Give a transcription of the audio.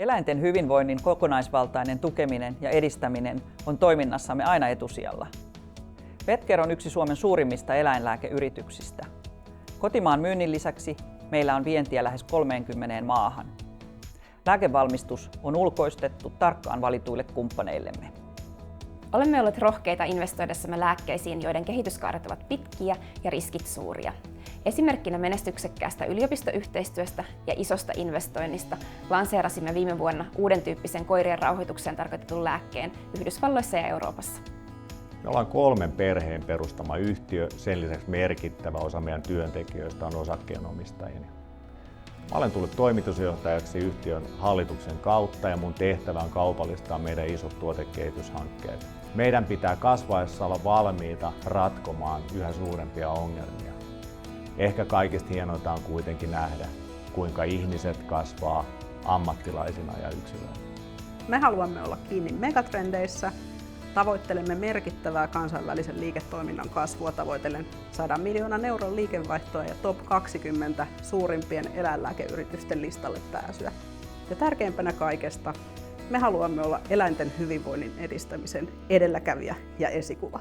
Eläinten hyvinvoinnin kokonaisvaltainen tukeminen ja edistäminen on toiminnassamme aina etusijalla. Petcare on yksi Suomen suurimmista eläinlääkeyrityksistä. Kotimaan myynnin lisäksi meillä on vientiä lähes 30 maahan. Lääkevalmistus on ulkoistettu tarkkaan valituille kumppaneillemme. Olemme olleet rohkeita investoidessamme lääkkeisiin, joiden kehityskaaret ovat pitkiä ja riskit suuria. Esimerkkinä menestyksekkäästä yliopistoyhteistyöstä ja isosta investoinnista lanseerasimme viime vuonna uuden tyyppisen koirien rauhoitukseen tarkoitetun lääkkeen Yhdysvalloissa ja Euroopassa. Me ollaan 3 perheen perustama yhtiö, sen lisäksi merkittävä osa meidän työntekijöistä on osakkeenomistajia. Mä olen tullut toimitusjohtajaksi yhtiön hallituksen kautta ja mun tehtävä on kaupallistaa meidän isot tuotekehityshankkeet. Meidän pitää kasvaessa olla valmiita ratkomaan yhä suurempia ongelmia. Ehkä kaikista hienointa on kuitenkin nähdä, kuinka ihmiset kasvaa ammattilaisina ja yksilöinä. Me haluamme olla kiinni megatrendeissä. Tavoittelemme merkittävää kansainvälisen liiketoiminnan kasvua tavoitellen 100 miljoonan euron liikevaihtoa ja top 20 suurimpien eläinlääkeyritysten listalle pääsyä. Ja tärkeimpänä kaikesta, me haluamme olla eläinten hyvinvoinnin edistämisen edelläkävijä ja esikuva.